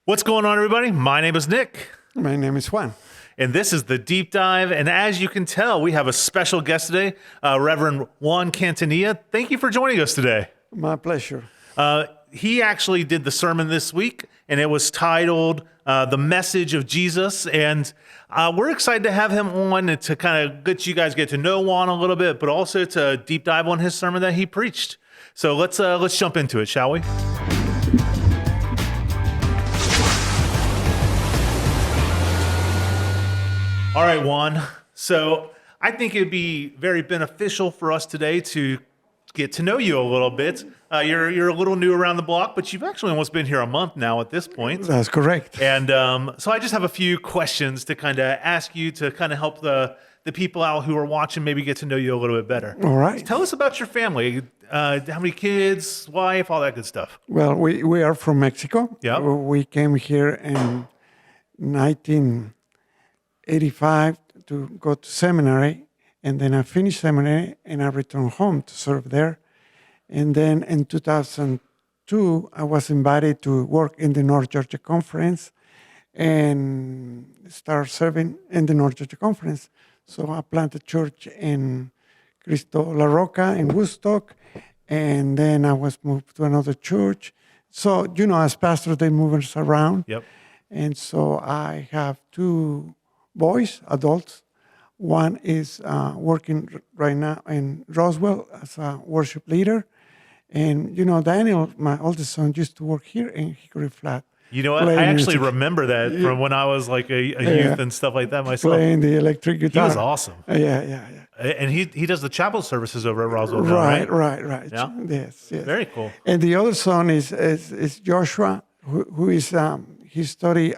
What's going on, everybody? My name is Nick, My name is Juan. and this is the Deep Dive. And as you can tell, we have a special guest today, Reverend Juan Quintanilla. Thank you for joining us today. My pleasure. He actually did the sermon this week, and it was titled The Message of Jesus. And we're excited to have him on to kind of get you guys get to know Juan a little bit, but also to deep dive on his sermon that he preached. So let's jump into it, shall we? All right, Juan. So I think it'd be very beneficial for us today to get to know you a little bit. You're a little new around the block, but you've actually almost been here a month now at this point. That's correct. And so I just have a few questions to kind of ask you to kind of help the people out who are watching maybe get to know you a little bit better. All right. Tell us about your family. How many kids, wife, all that good stuff. Well, we are from Mexico. Yep. We came here in 1985 to go to seminary, and then I finished seminary and I returned home to serve there. And then in 2002, I was invited to work in the North Georgia Conference and start serving in the North Georgia Conference. So I planted a church in Cristo La Roca in Woodstock, and then I was moved to another church. So, as pastors, they move us around. Yep. And so I have two boys, adults. One is working right now in Roswell as a worship leader. And, Daniel, my oldest son, used to work here in Hickory Flat. You know what? I actually remember that from when I was like a youth and stuff like that myself. Playing the electric guitar. He was awesome. Yeah. And he does the chapel services over at Roswell now, right? Right. Yeah? Yes. Very cool. And the other son is Joshua, who is he study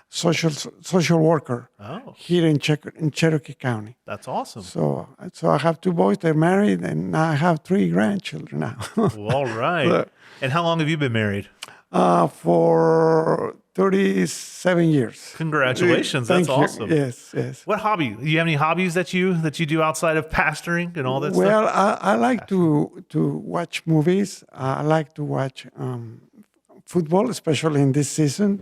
social worker here in Cherokee County. That's awesome. So I have two boys. They're married, and I have three grandchildren now. Well, all right. And how long have you been married? For 37 years. Congratulations. That's awesome. Yes. What hobby? Do you have any hobbies that you do outside of pastoring and all that well, stuff? I like to watch movies. I like to watch football, especially in this season.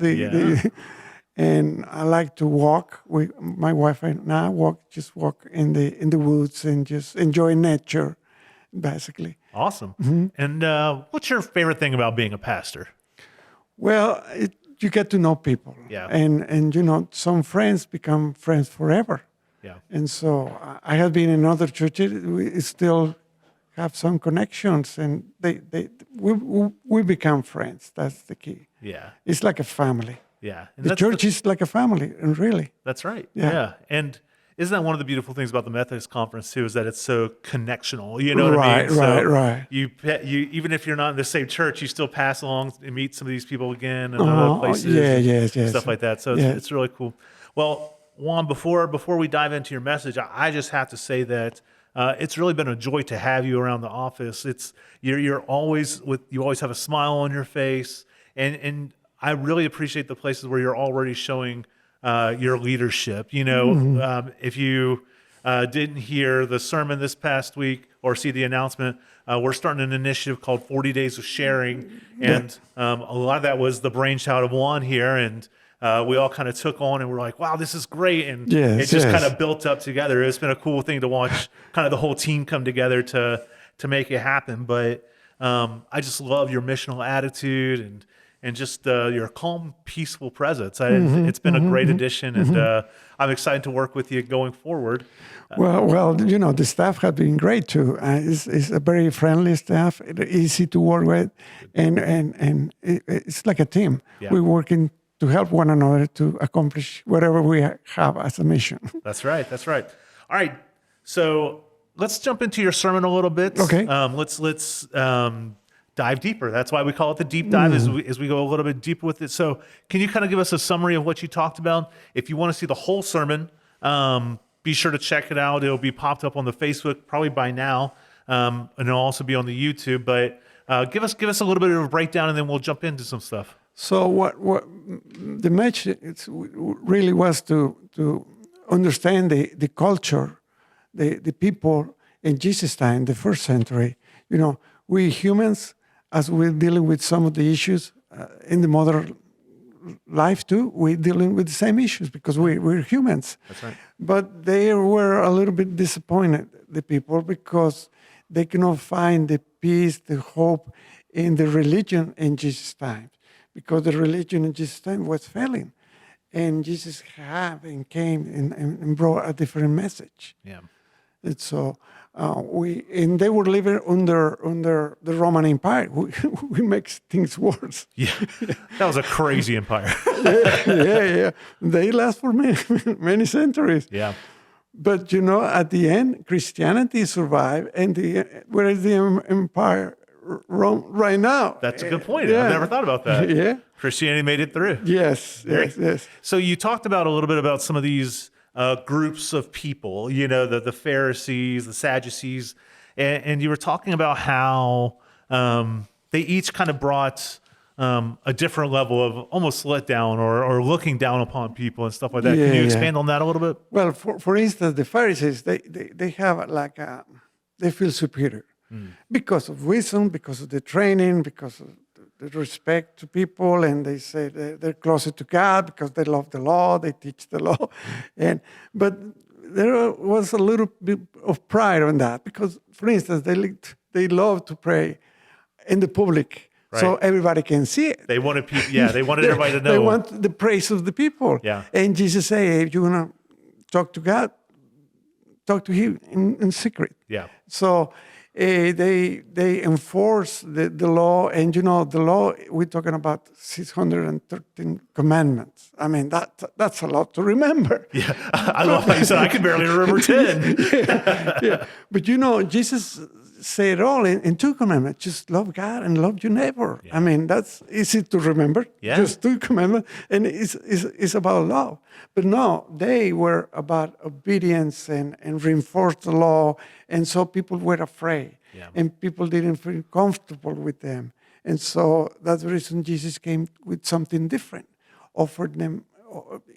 And I like to walk. My wife and I walk in the woods and just enjoy nature, basically. Awesome. Mm-hmm. And what's your favorite thing about being a pastor? Well, you get to know people. Yeah. And some friends become friends forever. Yeah. And so I have been in other churches. We still have some connections, and we become friends. That's the key. Yeah. It's like a family. Yeah. And the church is like a family, and really. That's right. Yeah. And isn't that one of the beautiful things about the Methodist Conference too? Is that it's so connectional. You know what I mean? Right. You even if you're not in the same church, you still pass along and meet some of these people again in other places. Yes. Stuff like that. So it's really cool. Well, Juan, before we dive into your message, I just have to say that it's really been a joy to have you around the office. You always have a smile on your face, and I really appreciate the places where you're already showing your leadership. If you didn't hear the sermon this past week or see the announcement, we're starting an initiative called 40 Days of Sharing. And a lot of that was the brainchild of Juan here. And we all kind of took on and we're like, wow, this is great. And it just kind of built up together. It's been a cool thing to watch kind of the whole team come together to make it happen. But I just love your missional attitude and just your calm, peaceful presence. It's been a great addition, and I'm excited to work with you going forward. Well, the staff have been great too. It's a very friendly staff, easy to work with, and it's like a team. Yeah. We're working to help one another to accomplish whatever we have as a mission. That's right. All right, so let's jump into your sermon a little bit. Okay. Let's dive deeper. That's why we call it the deep dive, as we go a little bit deeper with it. So can you kind of give us a summary of what you talked about? If you want to see the whole sermon, be sure to check it out. It'll be popped up on the Facebook probably by now, and it'll also be on the YouTube. But give us a little bit of a breakdown, and then we'll jump into some stuff. So what the message really was to understand the culture, the people in Jesus' time, the first century. We humans, as we're dealing with some of the issues in the modern life too. We're dealing with the same issues because we're humans. That's right. But they were a little bit disappointed, the people, because they cannot find the peace, the hope in the religion in Jesus' time, because the religion in Jesus' time was failing. And Jesus came and brought a different message. Yeah. And so they were living under the Roman Empire, who makes things worse. Yeah. That was a crazy empire. Yeah. They last for many centuries. Yeah. But at the end, Christianity survived, and where is the empire? Rome right now. That's a good point. Yeah. I've never thought about that. Yeah. Christianity made it through. Yes. So you talked about a little bit about some of these groups of people, the Pharisees, the Sadducees, and you were talking about how they each kind of brought a different level of almost letdown or looking down upon people and stuff like that. Can you expand on that a little bit? Well, for instance, the Pharisees, they have they feel superior because of wisdom, because of the training, because of the respect to people, and they say they're closer to God because they love the law, they teach the law, but there was a little bit of pride on that because, for instance, they love to pray in the public. Right. So everybody can see it. They wanted people. Yeah, they wanted everybody to know. They want the praise of the people. Yeah. And Jesus said, hey, if you want to talk to God, talk to Him in secret. Yeah. So they enforce the law, and the law. We're talking about 613 commandments. I mean that's a lot to remember. Yeah, I love how you said I can barely remember 10. Yeah. But Jesus say it all in 2 commandments. Just love God and love your neighbor. Yeah. I mean, that's easy to remember. Yeah. Just 2 commandments. And it's about love. But no, they were about obedience and reinforce the law. And so people were afraid. Yeah. And people didn't feel comfortable with them. And so that's the reason Jesus came with something different.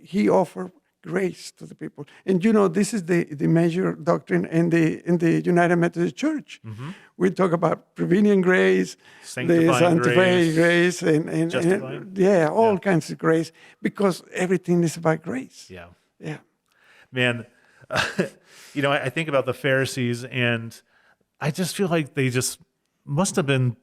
He offered grace to the people. And this is the major doctrine in the United Methodist Church. Mm-hmm. We talk about prevenient grace, sanctifying grace and all kinds of grace, because everything is about grace. Yeah. Man, I think about the Pharisees, and I just feel like they just must have been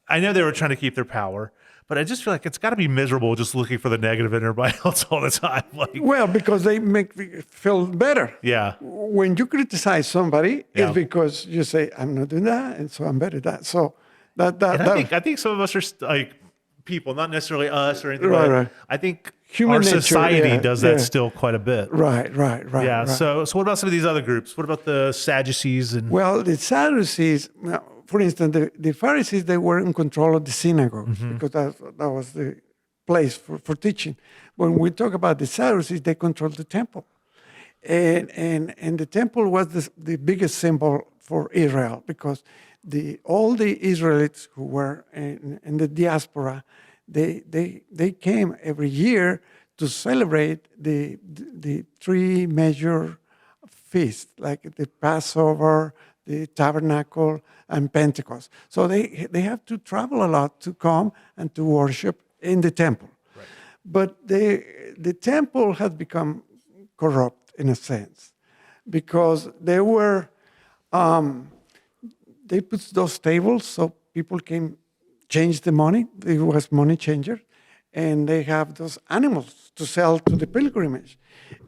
I know they were trying to keep their power, but I just feel like it's got to be miserable just looking for the negative in everybody else all the time. Well, because they make me feel better. Yeah. When you criticize somebody, it's because you say, I'm not doing that, and so I'm better at that. So I think some of us are people, not necessarily us or anything. Right. I think human our nature, society does that still quite a bit. Right. Yeah. Right. So what about some of these other groups? What about the Sadducees? Well, the Sadducees, for instance, the Pharisees, they were in control of the synagogues because that was the place for teaching. When we talk about the Sadducees, they controlled the temple. And the temple was the biggest symbol for Israel, because all the Israelites who were in the diaspora, they came every year to celebrate the 3 major feasts, like the Passover, the Tabernacle, and Pentecost. So they have to travel a lot to come and to worship in the temple. Right. But the temple has become corrupt in a sense, because they put those tables so people can change the money. It was money changer. And they have those animals to sell to the pilgrimage.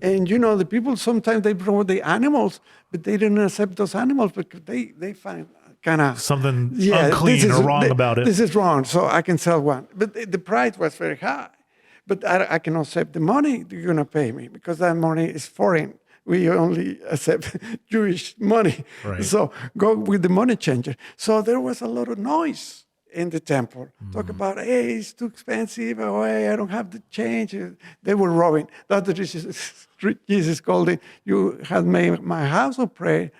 And the people, sometimes they brought the animals, but they didn't accept those animals because they find kind of something unclean or wrong about it. This is wrong, so I can sell one. But the price was very high. But I cannot accept the money you're going to pay me, because that money is foreign. We only accept Jewish money. Right. So go with the money changer. So there was a lot of noise in the temple. Talk about, hey, it's too expensive. Oh, hey, I don't have the change. They were robbing. That's what Jesus called it. You have made my house of prayer,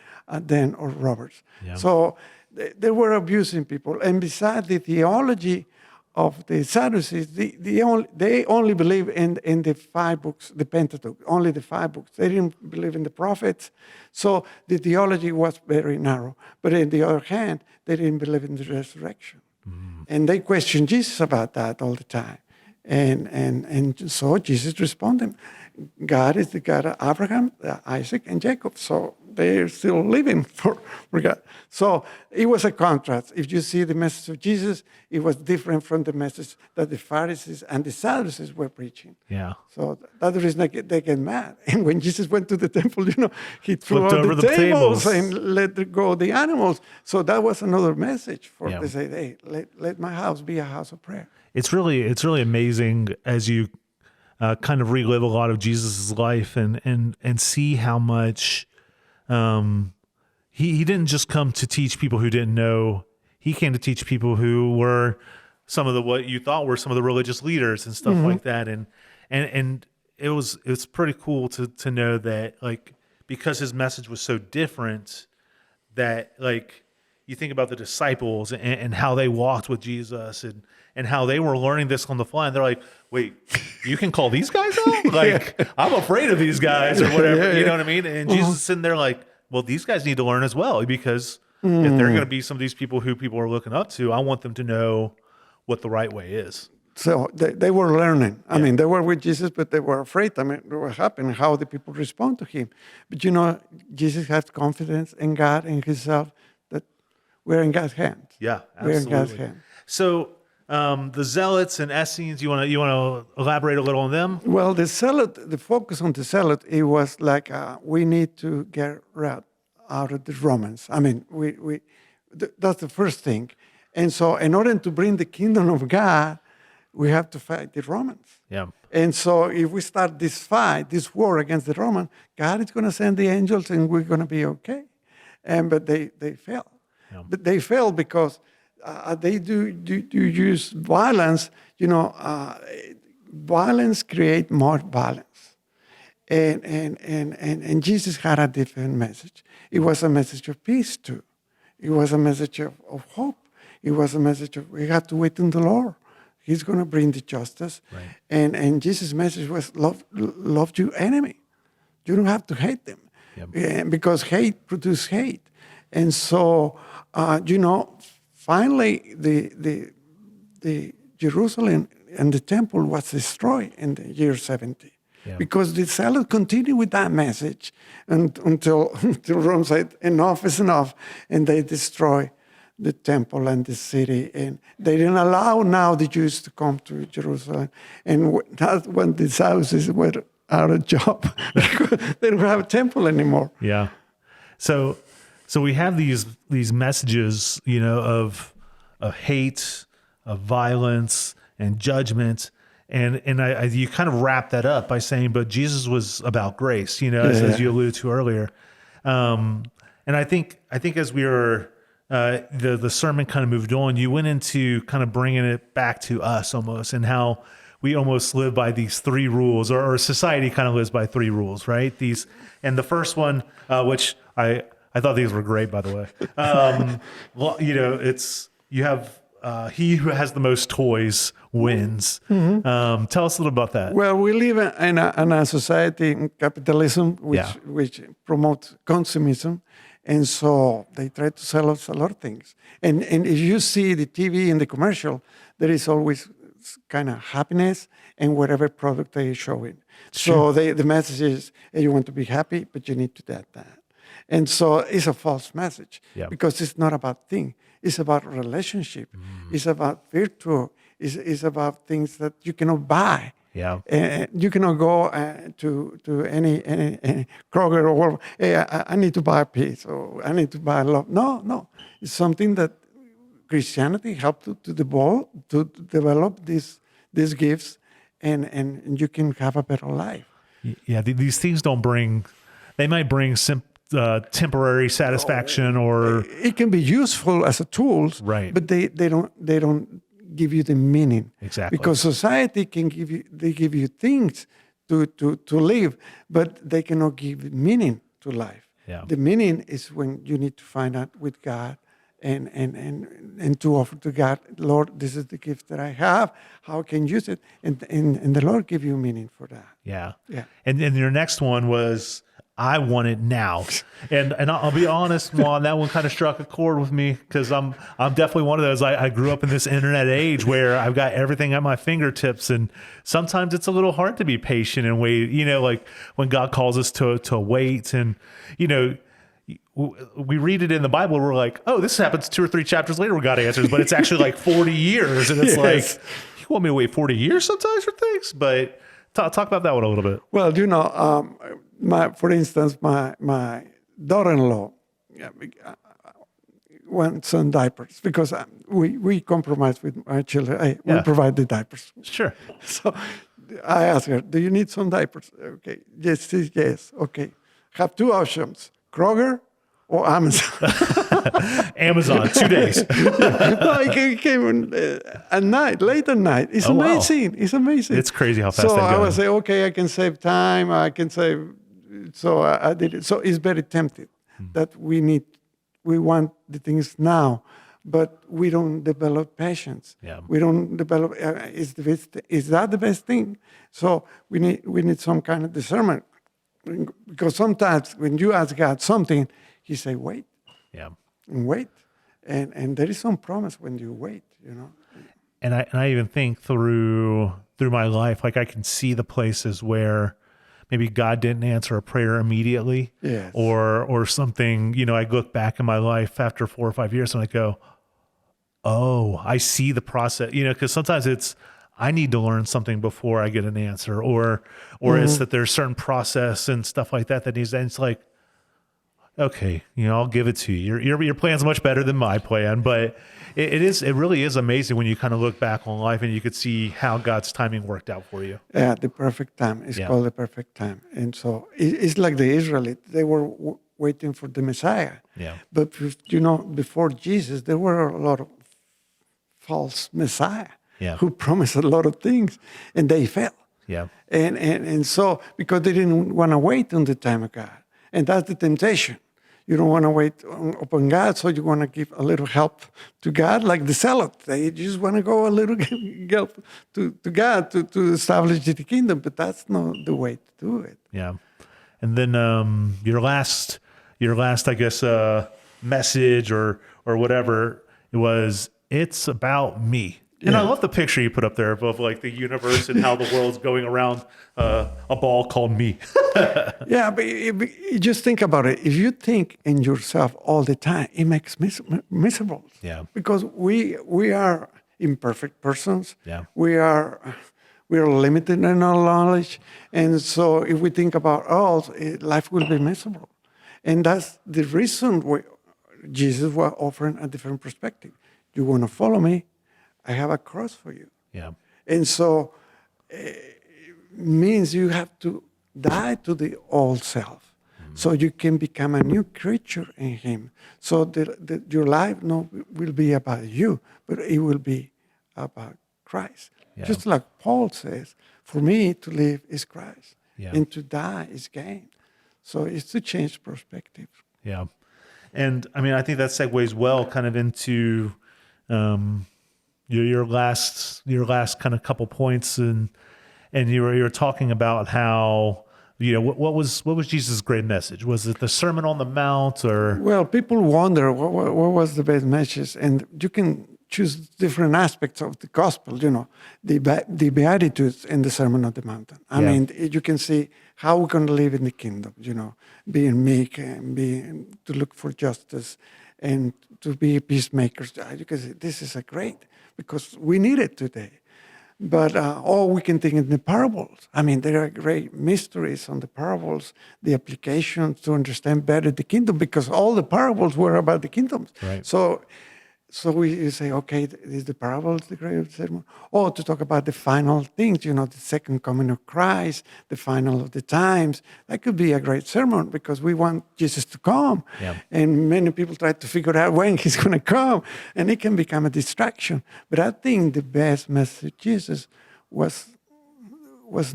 den of robbers. Yeah. So they were abusing people. And besides the theology of the Sadducees, they only believe in the 5 books, the Pentateuch, only the 5 books. They didn't believe in the prophets. So the theology was very narrow. But on the other hand, they didn't believe in the resurrection. And they questioned Jesus about that all the time. And so Jesus responded, God is the God of Abraham, Isaac, and Jacob. So they're still living for God. So it was a contrast. If you see the message of Jesus, it was different from the message that the Pharisees and the Sadducees were preaching. Yeah. So that's the reason they get mad. And when Jesus went to the temple, he threw Flipped out over the the tables tables. and let go the animals. So that was another message for Yeah. they say, hey, let my house be a house of prayer. It's really amazing as you kind of relive a lot of Jesus's life and see how much he didn't just come to teach people who didn't know. He came to teach people who were some of the what you thought were some of the religious leaders and stuff like that. And it's pretty cool to know that, like, because his message was so different, that, like, you think about the disciples and how they walked with Jesus and how they were learning this on the fly. And they're like, wait, you can call these guys out? Like, I'm afraid of these guys or whatever. You know what I mean? And Jesus is sitting there like, well, these guys need to learn as well, because if they're going to be some of these people who people are looking up to, I want them to know what the right way is. So they were learning. I mean, they were with Jesus, but they were afraid. I mean, what happened, how the people respond to him. But Jesus has confidence in God and himself that we're in God's hands. Yeah, We're in God's absolutely. hands. So the Zealots and Essenes, you want to elaborate a little on them? Well, the focus on the zealot, it was like we need to get rid out of the Romans. I mean, that's the first thing. And so in order to bring the kingdom of God, we have to fight the Romans. Yeah. And so if we start this fight, this war against the Roman, God is going to send the angels and we're going to be okay. But they fail. Yeah. But they fail because they do use violence. Violence creates more violence. And Jesus had a different message. It was a message of peace too. It was a message of hope. It was a message of we have to wait on the Lord. He's going to bring the justice. Right. And Jesus' message was love your enemy. You don't have to hate them. Yep. Because hate produces hate. And so, finally, the Jerusalem and the temple was destroyed in the year 70. Yeah. Because the zealots continued with that message until Rome said, enough is enough, and they destroyed the temple and the city, and they didn't allow now the Jews to come to Jerusalem. And that's when the Sadducees were out of job because they don't have a temple anymore. Yeah. So we have these messages, of hate, of violence, and judgment, and you kind of wrap that up by saying, but Jesus was about grace, as you alluded to earlier. And I think as we were. The sermon kind of moved on, you went into kind of bringing it back to us almost, and how we almost live by these three rules, or society kind of lives by three rules, right? And the first one, which I thought these were great, by the way. It's you have he who has the most toys wins. Mm-hmm. Tell us a little about that. Well, we live in a society in capitalism which promotes consumism. And so they try to sell us a lot of things. And if you see the TV and the commercial, there is always kind of happiness in whatever product they are showing. Sure. So the message is, hey, you want to be happy, but you need to do that. And so it's a false message because it's not about things. It's about relationship. It's about virtue. It's about things that you cannot buy. Yeah, you cannot go to any Kroger or hey, I need to buy a piece or I need to buy love. No, it's something that Christianity helped to develop these gifts, and you can have a better life. Yeah, these things don't bring. They might bring temporary satisfaction, or it can be useful as a tool, right? But they don't give you the meaning. Exactly. Because society can give you things to live, but they cannot give meaning to life. Yeah. The meaning is when you need to find out with God and to offer to God, Lord, this is the gift that I have. How I can use it? And the Lord give you meaning for that. Yeah. Yeah. And your next one was I want it now. And I'll be honest, Juan, that one kind of struck a chord with me because I'm definitely one of those. I grew up in this internet age where I've got everything at my fingertips, and sometimes it's a little hard to be patient and wait. Like when God calls us to wait, and we read it in the Bible, we're like, oh, this happens 2 or 3 chapters later, we got answers, but it's actually like 40 years, and it's Yes. like, you want me to wait 40 years sometimes for things? But talk about that one a little bit. Well, for instance, my daughter-in-law wants some diapers because we compromise with my children. We Yeah. provide the diapers. Sure. So I asked her, do you need some diapers? Okay. Yes. Okay. Have 2 options, Kroger or Amazon. Amazon, 2 days. No, it came at night, late at night. It's Oh, wow. Amazing. It's amazing. It's crazy how fast So they go. I would say, okay, I can save time. I can save. So I did it. So it's very tempting that we want the things now, but we don't develop patience. Yeah. We don't develop. Is that the best thing? So we need some kind of discernment, because sometimes when you ask God something, He say, wait. Yeah. And wait, and there is some promise when you wait, And I even think through my life, like I can see the places where maybe God didn't answer a prayer immediately, Yes. or something. I look back in my life after 4 or 5 years and I go, oh, I see the process. Because sometimes it's I need to learn something before I get an answer, or it's that there's certain process and stuff like that needs. And it's like, okay, I'll give it to you. Your plan's much better than my plan, but it really is amazing when you kind of look back on life and you could see how God's timing worked out for you. Yeah, the perfect time. It's Yeah. called the perfect time. And so it's like the Israelites. They were waiting for the Messiah. Yeah. But, before Jesus, there were a lot of false Messiah Yeah. who promised a lot of things, and they fell. Yeah. And so, because they didn't want to wait on the time of God. And that's the temptation. You don't want to wait upon God, so you want to give a little help to God, like the zealot. They just want to go a little help to God to establish the kingdom, but that's not the way to do it. Yeah. And then your last I guess message or whatever it was, it's about me. And I love the picture you put up there of like the universe and how the world's going around a ball called me. Yeah, but you just think about it. If you think in yourself all the time, it makes miserable. Yeah. Because we are imperfect persons. Yeah. We are limited in our knowledge, and so if we think about life will be miserable, and that's the reason Jesus was offering a different perspective. You want to follow me? I have a cross for you. Yeah. And so it means you have to die to the old self so you can become a new creature in Him. So your life will be about you, but it will be about Christ. Yeah. Just like Paul says, for me to live is Christ, Yeah. and to die is gain. So it's to change perspective. Yeah. And I mean, I think that segues well kind of into your last kind of couple points, and you were talking about how what was Jesus' great message? Was it the Sermon on the Mount, or Well, people wonder what was the best message, and you can choose different aspects of the gospel. The Beatitudes in the Sermon on the Mountain. I Yeah. mean, you can see how we're going to live in the kingdom. Being meek and to look for justice and to be peacemakers. You can say this is a great, because we need it today. But we can think in the parables. I mean, there are great mysteries on the parables, the applications to understand better the kingdom, because all the parables were about the kingdoms. Right. So we say, okay, is the parables the great sermon? Or to talk about the final things, the second coming of Christ, the final of the times. That could be a great sermon because we want Jesus to come. Yeah. And many people try to figure out when He's going to come, and it can become a distraction. But I think the best message of Jesus was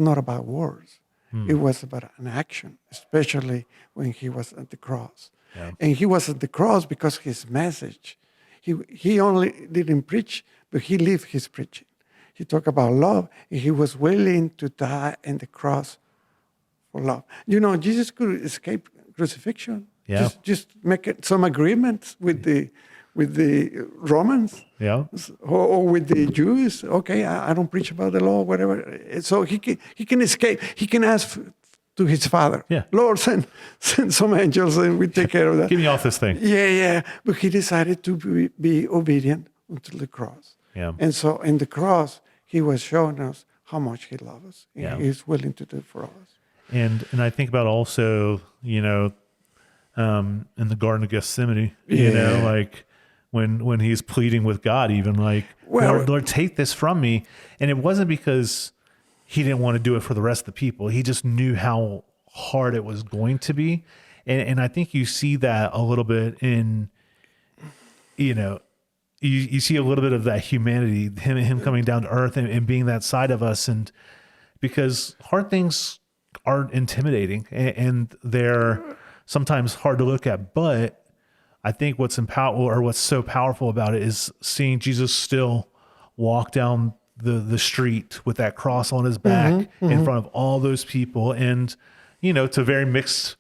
not about words. It was about an action, especially when He was at the cross. Yeah. And He was at the cross because His message, He only didn't preach, but He lived His preaching. He talked about love, and He was willing to die on the cross for love. You know, Jesus could escape crucifixion. Yeah. Just some agreements with the Romans. Yeah. Or with the Jews. Okay, I don't preach about the law, whatever. So he can escape. He can ask to his Father, Yeah. Lord, send some angels and we take care of that. Get me off this thing. Yeah. But he decided to be obedient until the cross. Yeah. And so in the cross, he was showing us how much he loves us. And Yeah. he's willing to do for us. And I think about also, you know, in the Garden of Gethsemane, you Yeah. know, like when he's pleading with God, even like, Well- Lord, take this from me. And it wasn't because he didn't want to do it for the rest of the people. He just knew how hard it was going to be. And I think you see that a little bit in, you know, you see a little bit of that humanity, him coming down to earth and being that side of us. And because hard things are intimidating and they're sometimes hard to look at, but I think what's so powerful about it is seeing Jesus still walk down the street with that cross on his back in front of all those people. And, you know, to very mixed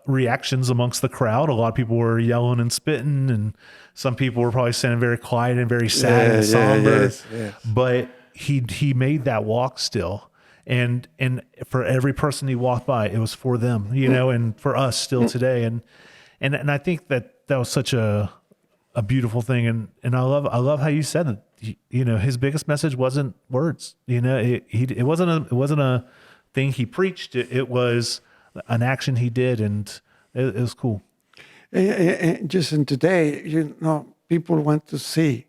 reactions amongst the crowd. A lot of people were yelling and spitting, and some people were probably standing very quiet and very sad and somber. Yes. But he made that walk still. And for every person he walked by, it was for them, you know, and for us still today. And I think that was such a beautiful thing. And I love how you said that, you know, his biggest message wasn't words, you know, it wasn't a thing he preached. It was an action he did. And it was cool. Just in today, you know, people want to see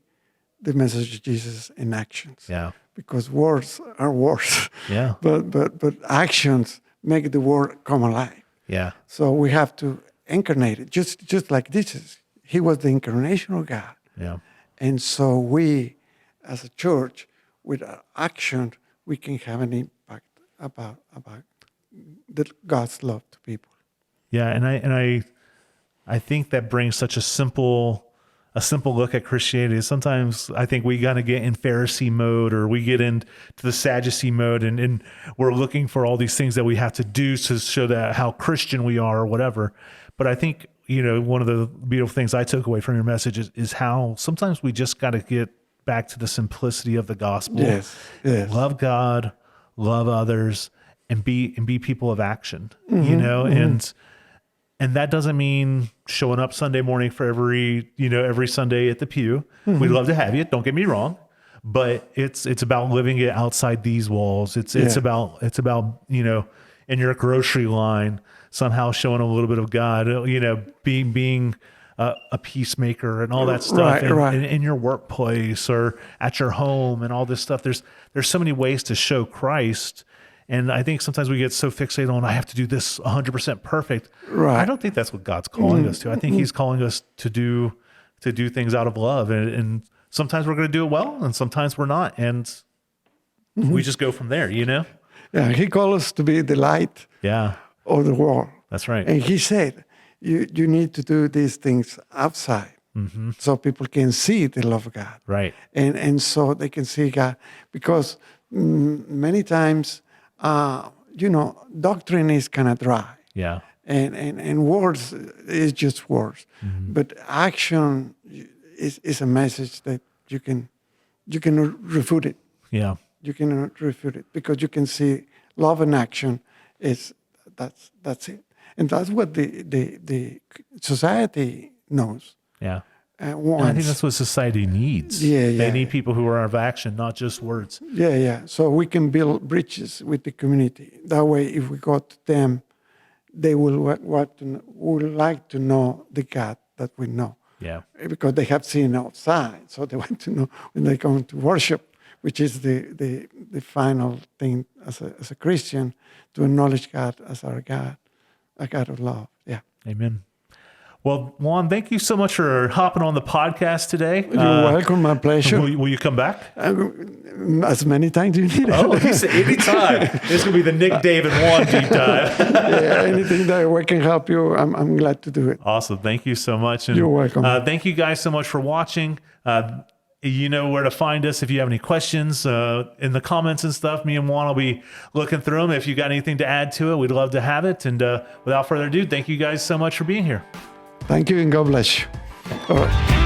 the message of Jesus in actions. Yeah. Because words are words. Yeah. But actions make the word come alive. Yeah. So we have to incarnate it, just like Jesus. He was the incarnation of God. Yeah. And so we, as a church, with our action, we can have an impact about God's love to people. Yeah. And I think that brings such a simple look at Christianity. Sometimes I think we got to get in Pharisee mode, or we get into the Sadducee mode, and we're looking for all these things that we have to do to show that how Christian we are or whatever. But I think, you know, one of the beautiful things I took away from your message is how sometimes we just got to get back to the simplicity of the gospel. Yes. Love God, love others, and be people of action, you know, and that doesn't mean showing up Sunday morning for every Sunday at the pew. We'd love to have you. Don't get me wrong, but it's about living it outside these walls. It's about, you know, in your grocery line, somehow showing a little bit of God, you know, being a peacemaker and all that stuff in your workplace or at your home and all this stuff. There's so many ways to show Christ. And I think sometimes we get so fixated on, I have to do this 100% perfect. Right. I don't think that's what God's calling us to. I think he's calling us to do things out of love. And sometimes we're going to do it well, and sometimes we're not. And we just go from there, you know? Yeah, he called us to be the light of the world. That's right. And he said, you need to do these things outside so people can see the love of God. Right. And so they can see God. Because many times, you know, doctrine is kind of dry. Yeah. And words is just words. But action is a message that you can refute it. Yeah. You cannot refute it because you can see love in action. That's it, and that's what the society knows. Yeah. Wants. And I think that's what society needs. Yeah. They need people who are of action, not just words. Yeah. So we can build bridges with the community. That way, if we go to them, they will like to know the God that we know. Yeah. Because they have seen outside, so they want to know when they come to worship, which is the final thing as a Christian, to acknowledge God as our God, a God of love. Yeah. Amen. Well, Juan, thank you so much for hopping on the podcast today. You're welcome. My pleasure. Will you come back? As many times as you need. Oh, he said anytime. This will be the Nick, Dave, and Juan deep dive. Yeah, anything that we can help you, I'm glad to do it. Awesome. Thank you so much. And, You're welcome. Thank you guys so much for watching. You know where to find us if you have any questions in the comments and stuff. Me and Juan will be looking through them. If you got anything to add to it, we'd love to have it. And without further ado, thank you guys so much for being here. Thank you and God bless you. All right.